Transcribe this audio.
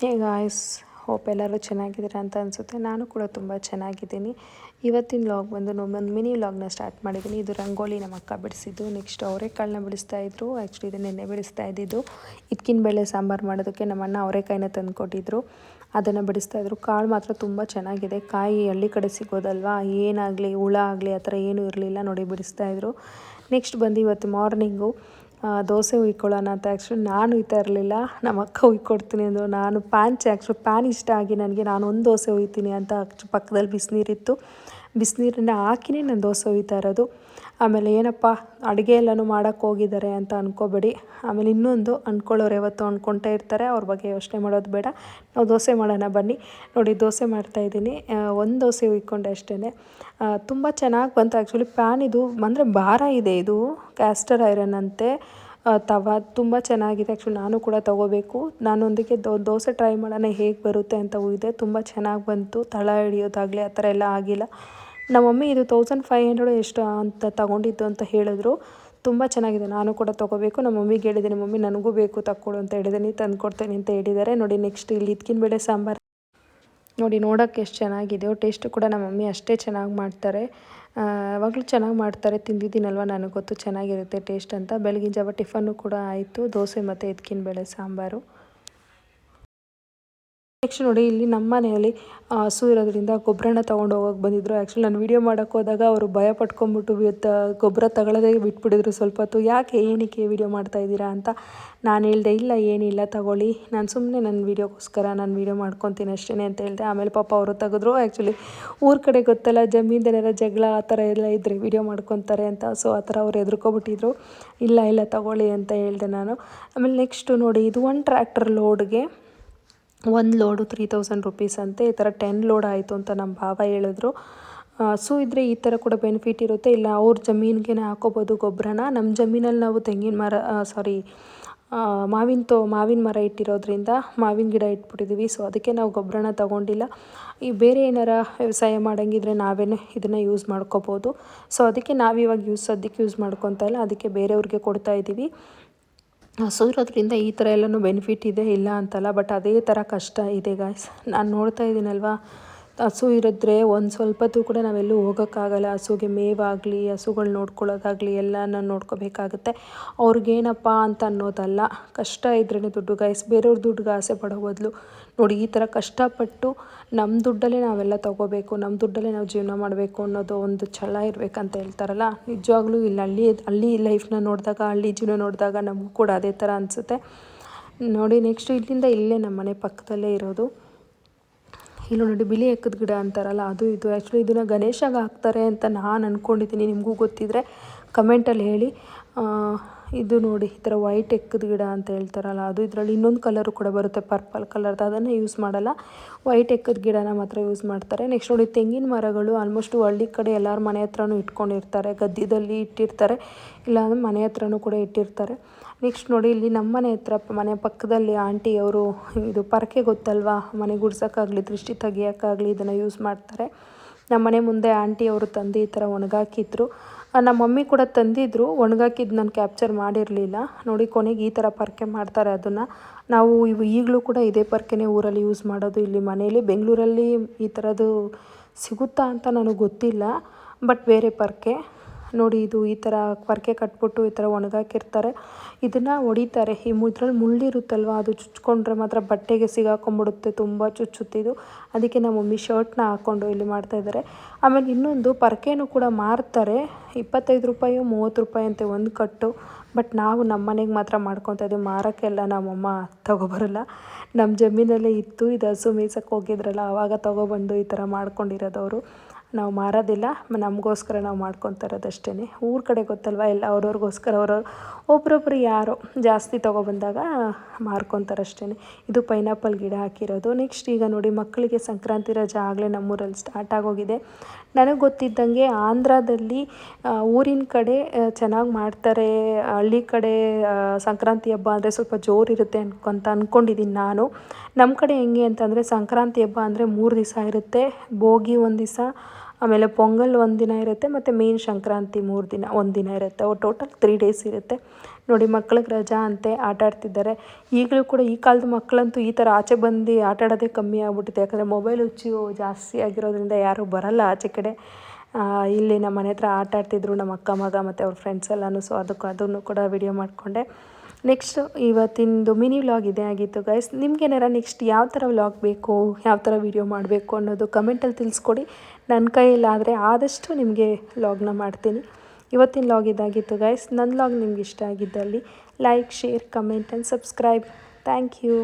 Hey guys, hope ಎಲ್ಲರೂ ಚೆನ್ನಾಗಿದ್ದೀರಾ ಅಂತ ಅನಿಸುತ್ತೆ. ನಾನು ಕೂಡ ತುಂಬ ಚೆನ್ನಾಗಿದ್ದೀನಿ. ಇವತ್ತಿನ ವ್ಲಾಗ್ ಬಂದು ಒಂದು ಮಿನಿ ವ್ಲಾಗ್ನ ಸ್ಟಾರ್ಟ್ ಮಾಡಿದ್ದೀನಿ. ಇದು ರಂಗೋಲಿ ನಮ್ಮ ಅಕ್ಕ ಬಿಡಿಸಿದ್ದು. ನೆಕ್ಸ್ಟ್ ಅವರೆಕಾಳನ್ನ ಬಿಡಿಸ್ತಾಯಿದ್ರು. ಆ್ಯಕ್ಚುಲಿ ಇದು ನೆನ್ನೆ ಬಿಡಿಸ್ತಾ ಇದ್ದಿದ್ದು. ಇದಕ್ಕಿನ ಬೇಳೆ ಸಾಂಬಾರು ಮಾಡೋದಕ್ಕೆ ನಮ್ಮ ಅಣ್ಣ ಅವರೆಕಾಯಿನ ತಂದು ಕೊಟ್ಟಿದ್ರು. ಅದನ್ನು ಬಿಡಿಸ್ತಾಯಿದ್ರು. ಕಾಳು ಮಾತ್ರ ತುಂಬ ಚೆನ್ನಾಗಿದೆ. ಕಾಯಿ ಹಳ್ಳಿ ಕಡೆ ಸಿಗೋದಲ್ವಾ, ಏನಾಗಲಿ ಹುಳ ಆಗಲಿ ಆ ಥರ ಏನೂ ಇರಲಿಲ್ಲ. ನೋಡಿ ಬಿಡಿಸ್ತಾಯಿದ್ರು. ನೆಕ್ಸ್ಟ್ ಬಂದು ಇವತ್ತು ಮಾರ್ನಿಂಗು ದೋಸೆ ಹುಯ್ಕೊಳ್ಳೋಣ ಅಂತ ಆ್ಯಕ್ಚುಲಿ ನಾನು ಹುಯ್ತಾ ಇರಲಿಲ್ಲ. ನಮ್ಮ ಅಕ್ಕ ಹುಯ್ಕೊಡ್ತೀನಿ ಅಂದರು. ನಾನು ಪ್ಯಾನ್ ಇಷ್ಟ ಆಗಿ ನಾನು ಒಂದು ದೋಸೆ ಹುಯ್ತೀನಿ ಅಂತ ಪಕ್ಕದಲ್ಲಿ ಬಿಸಿನೀರಿತ್ತು. ಬಿಸಿನೀರನ್ನ ಹಾಕಿನೇ ನಾನು ದೋಸೆ ಹುಯ್ತಾ ಇರೋದು. ಆಮೇಲೆ ಏನಪ್ಪ ಅಡುಗೆ ಎಲ್ಲನೂ ಮಾಡೋಕ್ಕೆ ಹೋಗಿದ್ದಾರೆ ಅಂತ ಅಂದ್ಕೋಬೇಡಿ. ಆಮೇಲೆ ಇನ್ನೊಂದು ಅಂದ್ಕೊಳ್ಳೋರು ಯಾವತ್ತೂ ಅಂದ್ಕೊಳ್ತಾ ಇರ್ತಾರೆ, ಅವ್ರ ಬಗ್ಗೆ ಯೋಚನೆ ಮಾಡೋದು ಬೇಡ. ನಾವು ದೋಸೆ ಮಾಡೋಣ ಬನ್ನಿ. ನೋಡಿ ದೋಸೆ ಮಾಡ್ತಾಯಿದ್ದೀನಿ. ಒಂದು ದೋಸೆ ಹುಯ್ಕೊಂಡೆ ಅಷ್ಟೇ. ತುಂಬ ಚೆನ್ನಾಗಿ ಬಂತು ಆ್ಯಕ್ಚುಲಿ. ಪ್ಯಾನ್ ಇದು ಅಂದರೆ ಭಾರ ಇದೆ. ಇದು ಕ್ಯಾಸ್ಟರ್ ಐರನ್ ಅಂತೆ ತವ ತುಂಬ ಚೆನ್ನಾಗಿದೆ. ಆ್ಯಕ್ಚುಲಿ ನಾನು ಕೂಡ ತೊಗೋಬೇಕು. ನಾನೊಂದಕ್ಕೆ ದೋಸೆ ಟ್ರೈ ಮಾಡೋಣ ಹೇಗೆ ಬರುತ್ತೆ ಅಂತ ಹೋಗಿದೆ. ತುಂಬ ಚೆನ್ನಾಗಿ ಬಂತು. ತಳ ಹಿಡಿಯೋದಾಗಲಿ ಆ ಥರ ಎಲ್ಲ ಆಗಿಲ್ಲ. ನಮ್ಮ ಮಮ್ಮಿ ಇದು 1500 ಎಷ್ಟು ಅಂತ ತೊಗೊಂಡಿದ್ದು ಅಂತ ಹೇಳಿದ್ರು. ತುಂಬ ಚೆನ್ನಾಗಿದೆ. ನಾನು ಕೂಡ ತೊಗೋಬೇಕು. ನಮ್ಮ ಮಮ್ಮಿಗೆ ಹೇಳಿದ್ದೀನಿ, ಮಮ್ಮಿ ನನಗೂ ಬೇಕು ತಕ್ಕೊಡು ಅಂತ ಹೇಳಿದ್ದೀನಿ. ತಂದು ಕೊಡ್ತೇನೆ ಅಂತ ಹೇಳಿದ್ದಾರೆ. ನೋಡಿ ನೆಕ್ಸ್ಟ್ ಇಲ್ಲಿ ಇದಕ್ಕಿನ ಬೇಳೆ ಸಾಂಬಾರು ನೋಡಿ ನೋಡೋಕ್ಕೆ ಎಷ್ಟು ಚೆನ್ನಾಗಿದೆಯೋ. ಟೇಸ್ಟು ಕೂಡ ನಮ್ಮ ಮಮ್ಮಿ ಅಷ್ಟೇ ಚೆನ್ನಾಗಿ ಮಾಡ್ತಾರೆ. ಯಾವಾಗಲೂ ಚೆನ್ನಾಗಿ ಮಾಡ್ತಾರೆ. ತಿಂದಿದ್ದೀನಲ್ವ, ನನಗೆ ಗೊತ್ತು ಚೆನ್ನಾಗಿರುತ್ತೆ ಟೇಸ್ಟ್ ಅಂತ. ಬೆಳಗಿನ ಜಾವ ಟಿಫನ್ನು ಕೂಡ ಆಯಿತು. ದೋಸೆ ಮತ್ತು ಇದಕ್ಕಿನ ಬೇಳೆ ಸಾಂಬಾರು. ನೆಕ್ಸ್ಟ್ ನೋಡಿ ಇಲ್ಲಿ ನಮ್ಮ ಮನೆಯಲ್ಲಿ ಹಸು ಇರೋದ್ರಿಂದ ಗೊಬ್ಬರನ ತೊಗೊಂಡು ಹೋಗೋಕೆ ಬಂದಿದ್ದರು. ಆ್ಯಕ್ಚುಲಿ ನಾನು ವೀಡಿಯೋ ಮಾಡೋಕ್ಕೆ ಹೋದಾಗ ಅವರು ಭಯ ಪಟ್ಕೊಂಡ್ಬಿಟ್ಟು ಗೊಬ್ಬರ ತಗೊಳ್ಳೋದೇ ಬಿಟ್ಬಿಟ್ಟಿದ್ರು ಸ್ವಲ್ಪ ಹೊತ್ತು. ಯಾಕೆ ಏನಕ್ಕೆ ವೀಡಿಯೋ ಮಾಡ್ತಾಯಿದ್ದೀರಾ ಅಂತ ನಾನು ಹೇಳಿದೆ. ಇಲ್ಲ ಏನಿಲ್ಲ ತಗೊಳ್ಳಿ, ನಾನು ಸುಮ್ಮನೆ ನನ್ನ ವೀಡಿಯೋಗೋಸ್ಕರ ನಾನು ವೀಡಿಯೋ ಮಾಡ್ಕೊತೀನಿ ಅಷ್ಟೇ ಅಂತ ಹೇಳಿದೆ. ಆಮೇಲೆ ಪಾಪ ಅವರು ತೆಗೆದ್ರು. ಆ್ಯಕ್ಚುಲಿ ಊರ ಕಡೆ ಗೊತ್ತಲ್ಲ, ಜಮೀನ್ದಾರ ಜಗಳ ಆ ಥರ ಎಲ್ಲ ಇದ್ದರೆ ವೀಡಿಯೋ ಮಾಡ್ಕೊತಾರೆ ಅಂತ. ಸೊ ಆ ಥರ ಅವ್ರು ಹೆದರ್ಕೊಬಿಟ್ಟಿದ್ರು. ಇಲ್ಲ ತಗೊಳ್ಳಿ ಅಂತ ಹೇಳಿದೆ ನಾನು. ಆಮೇಲೆ ನೆಕ್ಸ್ಟು ನೋಡಿ ಇದು ಒಂದು ಟ್ರ್ಯಾಕ್ಟರ್ ಲೋಡ್ಗೆ ಒಂದು ಲೋಡು 3000 ರುಪೀಸ್ ಅಂತೆ. ಈ ಥರ 10 ಲೋಡ್ ಆಯಿತು ಅಂತ ನಮ್ಮ ಭಾವ ಹೇಳಿದ್ರು. ಹಸು ಇದ್ದರೆ ಈ ಥರ ಕೂಡ ಬೆನಿಫಿಟ್ ಇರುತ್ತೆ. ಇಲ್ಲ ಅವ್ರ ಜಮೀನಿಗೆ ಹಾಕೋಬೋದು ಗೊಬ್ಬರನ. ನಮ್ಮ ಜಮೀನಲ್ಲಿ ನಾವು ತೆಂಗಿನ ಮರ ಮಾವಿನ ಮರ ಇಟ್ಟಿರೋದ್ರಿಂದ ಮಾವಿನ ಗಿಡ ಇಟ್ಬಿಟ್ಟಿದ್ದೀವಿ. ಸೊ ಅದಕ್ಕೆ ನಾವು ಗೊಬ್ಬರನ ತೊಗೊಂಡಿಲ್ಲ. ಈ ಬೇರೆ ಏನಾರ ವ್ಯವಸಾಯ ಮಾಡೋಂಗಿದ್ರೆ ನಾವೇನು ಇದನ್ನು ಯೂಸ್ ಮಾಡ್ಕೋಬೋದು. ಸೊ ಅದಕ್ಕೆ ನಾವಿವಾಗ ಸದ್ಯಕ್ಕೆ ಯೂಸ್ ಮಾಡ್ಕೊತಾ ಇಲ್ಲ. ಅದಕ್ಕೆ ಬೇರೆಯವ್ರಿಗೆ ಕೊಡ್ತಾಯಿದ್ದೀವಿ. ಹಸು ಇರೋದ್ರಿಂದ ಈ ಥರ ಎಲ್ಲನೂ ಬೆನಿಫಿಟ್ ಇದೆ, ಇಲ್ಲ ಅಂತಲ್ಲ. ಬಟ್ ಅದೇ ಥರ ಕಷ್ಟ ಇದೆ ಗಾಯ್ಸ್. ನಾನು ನೋಡ್ತಾ ಇದ್ದೀನಲ್ವ, ಹಸು ಇರಿದ್ರೆ ಒಂದು ಸ್ವಲ್ಪತ್ತೂ ಕೂಡ ನಾವೆಲ್ಲೂ ಹೋಗೋಕ್ಕಾಗಲ್ಲ. ಹಸುಗೆ ಮೇವಾಗಲಿ, ಹಸುಗಳು ನೋಡ್ಕೊಳ್ಳೋದಾಗಲಿ ಎಲ್ಲನೂ ನೋಡ್ಕೋಬೇಕಾಗುತ್ತೆ. ಅವ್ರಿಗೇನಪ್ಪ ಅಂತ ಅನ್ನೋದಲ್ಲ, ಕಷ್ಟ ಇದ್ರೇ ದುಡ್ಡು ಗಾಯ್ಸ್. ಬೇರೆಯವ್ರ ದುಡ್ಡಿಗೆ ಆಸೆ ಪಡೋ ಬದಲು ನೋಡಿ ಈ ಥರ ಕಷ್ಟಪಟ್ಟು ನಮ್ಮ ದುಡ್ಡಲ್ಲೇ ನಾವೆಲ್ಲ ತೊಗೋಬೇಕು, ನಮ್ಮ ದುಡ್ಡಲ್ಲೇ ನಾವು ಜೀವನ ಮಾಡಬೇಕು ಅನ್ನೋದು ಒಂದು ಛಲ ಇರಬೇಕಂತ ಹೇಳ್ತಾರಲ್ಲ. ನಿಜವಾಗ್ಲೂ ಇಲ್ಲ ಹಳ್ಳಿ ಲೈಫ್ನ ನೋಡಿದಾಗ, ಹಳ್ಳಿ ಜೀವನ ನೋಡಿದಾಗ ನಮಗೂ ಕೂಡ ಅದೇ ಥರ ಅನಿಸುತ್ತೆ. ನೋಡಿ ನೆಕ್ಸ್ಟ್ ಇಲ್ಲಿಂದ ಇಲ್ಲೇ ನಮ್ಮ ಮನೆ ಪಕ್ಕದಲ್ಲೇ ಇರೋದು. ಇಲ್ಲೂ ನೋಡಿ ಬಿಳಿ ಎಕ್ಕದ ಗಿಡ ಅಂತಾರಲ್ಲ, ಅದು ಇದು. ಆ್ಯಕ್ಚುಲಿ ಇದನ್ನು ಗಣೇಶಗೆ ಹಾಕ್ತಾರೆ ಅಂತ ನಾನು ಅಂದ್ಕೊಂಡಿದ್ದೀನಿ. ನಿಮಗೂ ಗೊತ್ತಿದ್ದರೆ ಕಮೆಂಟಲ್ಲಿ ಹೇಳಿ. ಇದು ನೋಡಿ ಈ ಥರ ವೈಟ್ ಎಕ್ಕದ ಗಿಡ ಅಂತ ಹೇಳ್ತಾರಲ್ಲ, ಅದು. ಇದರಲ್ಲಿ ಇನ್ನೊಂದು ಕಲರು ಕೂಡ ಬರುತ್ತೆ, ಪರ್ಪಲ್ ಕಲರ್ದು. ಅದನ್ನು ಯೂಸ್ ಮಾಡಲ್ಲ, ವೈಟ್ ಎಕ್ಕದ ಗಿಡನ ಮಾತ್ರ ಯೂಸ್ ಮಾಡ್ತಾರೆ. ನೆಕ್ಸ್ಟ್ ನೋಡಿ ತೆಂಗಿನ ಮರಗಳು ಆಲ್ಮೋಸ್ಟು ಹಳ್ಳಿ ಕಡೆ ಎಲ್ಲರ ಮನೆ ಹತ್ರನೂ ಇಟ್ಕೊಂಡಿರ್ತಾರೆ. ಗದ್ಯದಲ್ಲಿ ಇಟ್ಟಿರ್ತಾರೆ, ಇಲ್ಲಾಂದರೆ ಮನೆ ಹತ್ರನೂ ಕೂಡ ಇಟ್ಟಿರ್ತಾರೆ. ನೆಕ್ಸ್ಟ್ ನೋಡಿ ಇಲ್ಲಿ ನಮ್ಮ ಮನೆ ಹತ್ರ ಮನೆ ಪಕ್ಕದಲ್ಲಿ ಆಂಟಿ ಅವರು ಇದು ಪರಕೆ ಗೊತ್ತಲ್ವಾ, ಮನೆ ಗುಡ್ಸೋಕ್ಕಾಗಲಿ ದೃಷ್ಟಿ ತೆಗಿಯೋಕ್ಕಾಗಲಿ ಇದನ್ನು ಯೂಸ್ ಮಾಡ್ತಾರೆ. ನಮ್ಮ ಮನೆ ಮುಂದೆ ಆಂಟಿ ಅವರು ತಂದು ಈ ಥರ ಒಣಗಾಕಿದ್ರು. ನಮ್ಮ ಮಮ್ಮಿ ಕೂಡ ತಂದಿದ್ರು, ಒಣಗಾಕಿದ್ದು ನಾನು ಕ್ಯಾಪ್ಚರ್ ಮಾಡಿರಲಿಲ್ಲ. ನೋಡಿ ಕೊನೆಗೆ ಈ ಥರ ಪರಕೆ ಮಾಡ್ತಾರೆ. ಅದನ್ನು ನಾವು ಈಗಲೂ ಕೂಡ ಇದೇ ಪರಕೆನೇ ಊರಲ್ಲಿ ಯೂಸ್ ಮಾಡೋದು. ಇಲ್ಲಿ ಮನೇಲಿ ಬೆಂಗಳೂರಲ್ಲಿ ಈ ಥರದ್ದು ಸಿಗುತ್ತಾ ಅಂತ ನನಗೆ ಗೊತ್ತಿಲ್ಲ, ಬಟ್ ಬೇರೆ ಪರಕೆ ನೋಡಿ. ಇದು ಈ ಥರ ಪರಕೆ ಕಟ್ಬಿಟ್ಟು ಈ ಥರ ಒಣಗಾಕಿರ್ತಾರೆ. ಇದನ್ನು ಹೊಡಿತಾರೆ. ಇದ್ರಲ್ಲಿ ಮುಳ್ಳಿರುತ್ತಲ್ವ, ಅದು ಚುಚ್ಕೊಂಡ್ರೆ ಮಾತ್ರ ಬಟ್ಟೆಗೆ ಸಿಗಾಕೊಂಡ್ಬಿಡುತ್ತೆ, ತುಂಬ ಚುಚ್ಚುತ್ತಿದ್ದು. ಅದಕ್ಕೆ ನಮ್ಮ ಮಮ್ಮಿ ಶರ್ಟ್ನ ಹಾಕ್ಕೊಂಡು ಇಲ್ಲಿ ಮಾಡ್ತಾಯಿದ್ದಾರೆ. ಆಮೇಲೆ ಇನ್ನೊಂದು ಪರಕೆನೂ ಕೂಡ ಮಾರ್ತಾರೆ. 25 ರೂಪಾಯಿ 30 ರೂಪಾಯಿ ಅಂತೆ ಒಂದು ಕಟ್ಟು. ಬಟ್ ನಾವು ನಮ್ಮ ಮನೆಗೆ ಮಾತ್ರ ಮಾಡ್ಕೊತಾ ಇದ್ದೀವಿ. ಮಾರೋಕ್ಕೆಲ್ಲ ನಮ್ಮಮ್ಮ ತೊಗೊಬರಲ್ಲ. ನಮ್ಮ ಜಮೀನಲ್ಲೇ ಇತ್ತು. ಇದು ಹಸು ಮೇಯ್ಸೋಕ್ಕೆ ಹೋಗಿದ್ರಲ್ಲ ಆವಾಗ ತೊಗೊಬಂದು ಈ ಥರ ಮಾಡ್ಕೊಂಡಿರೋದವರು. ನಾವು ಮಾರೋದಿಲ್ಲ, ನಮಗೋಸ್ಕರ ನಾವು ಮಾಡ್ಕೊತಾ ಇರೋದಷ್ಟೇ. ಊರ ಕಡೆ ಗೊತ್ತಲ್ವ, ಎಲ್ಲ ಅವ್ರವ್ರಿಗೋಸ್ಕರ ಒಬ್ರೊಬ್ರು ಯಾರೋ ಜಾಸ್ತಿ ತೊಗೊಬಂದಾಗ ಮಾರ್ಕೊತಾರೆ ಅಷ್ಟೇ. ಇದು ಪೈನಾಪಲ್ ಗಿಡ ಹಾಕಿರೋದು. ನೆಕ್ಸ್ಟ್ ಈಗ ನೋಡಿ ಮಕ್ಕಳಿಗೆ ಸಂಕ್ರಾಂತಿ ರಜೆ ಆಗಲೇ ನಮ್ಮೂರಲ್ಲಿ ಸ್ಟಾರ್ಟ್ ಆಗೋಗಿದೆ. ನನಗೆ ಗೊತ್ತಿದ್ದಂಗೆ ಆಂಧ್ರದಲ್ಲಿ ಊರಿನ ಕಡೆ ಚೆನ್ನಾಗಿ ಮಾಡ್ತಾರೆ. ಹಳ್ಳಿ ಕಡೆ ಸಂಕ್ರಾಂತಿ ಹಬ್ಬ ಅಂದರೆ ಸ್ವಲ್ಪ ಜೋರಿರುತ್ತೆ ಅಂತ ಅಂದ್ಕೊಂಡಿದ್ದೀನಿ ನಾನು. ನಮ್ಮ ಕಡೆ ಹೆಂಗೆ ಅಂತಂದರೆ ಸಂಕ್ರಾಂತಿ ಹಬ್ಬ ಅಂದರೆ 3 ದಿವಸ ಇರುತ್ತೆ. ಭೋಗಿ ಒಂದು ದಿವಸ, ಆಮೇಲೆ ಪೊಂಗಲ್ ಒಂದಿನ ಇರುತ್ತೆ ಮತ್ತು ಮೇನ್ ಸಂಕ್ರಾಂತಿ 3 ದಿನ, ಒಂದಿನ ಇರುತ್ತೆ. ಟೋಟಲ್ 3 ಡೇಸ್ ಇರುತ್ತೆ. ನೋಡಿ ಮಕ್ಳಿಗೆ ರಜಾ ಅಂತೆ ಆಟ ಆಡ್ತಿದ್ದಾರೆ. ಈಗಲೂ ಕೂಡ ಈ ಕಾಲದ ಮಕ್ಕಳಂತೂ ಈ ಥರ ಆಚೆ ಬಂದು ಆಟ ಆಡೋದೇ ಕಮ್ಮಿ ಆಗ್ಬಿಟ್ಟಿದೆ. ಯಾಕಂದರೆ ಮೊಬೈಲ್ ಹುಚ್ಚು ಜಾಸ್ತಿ ಆಗಿರೋದ್ರಿಂದ ಯಾರೂ ಬರೋಲ್ಲ ಆಚೆ ಕಡೆ. ಇಲ್ಲಿ ನಮ್ಮ ಮನೆ ಹತ್ರ ಆಟ ಆಡ್ತಿದ್ರು ನಮ್ಮ ಅಕ್ಕ ಮಗ ಮತ್ತು ಅವ್ರ ಫ್ರೆಂಡ್ಸ್ ಎಲ್ಲನೂ. ಸೊ ಅದನ್ನು ಕೂಡ ವಿಡಿಯೋ ಮಾಡಿಕೊಂಡೆ. ನೆಕ್ಸ್ಟು ಇವತ್ತಿಂದು ಮಿನಿ ವ್ಲಾಗ್ ಇದೇ ಆಗಿತ್ತು ಗೈಸ್. ನಿಮ್ಗೇನಾರ ನೆಕ್ಸ್ಟ್ ಯಾವ ಥರ ವ್ಲಾಗ್ ಬೇಕು, ಯಾವ ಥರ ವಿಡಿಯೋ ಮಾಡಬೇಕು ಅನ್ನೋದು ಕಮೆಂಟಲ್ಲಿ ತಿಳಿಸ್ಕೊಡಿ. ನನ್ನ ಕೈಯಲ್ಲಾದರೆ ಆದಷ್ಟು ನಿಮಗೆ ವ್ಲಾಗ್ನ ಮಾಡ್ತೀನಿ. ಇವತ್ತಿನ ವ್ಲಾಗ್ ಇದಾಗಿತ್ತು ಗೈಸ್. ನನ್ನ ವ್ಲಾಗ್ ನಿಮ್ಗೆ ಇಷ್ಟ ಆಗಿದ್ದಲ್ಲಿ like, share, comment and subscribe. Thank you.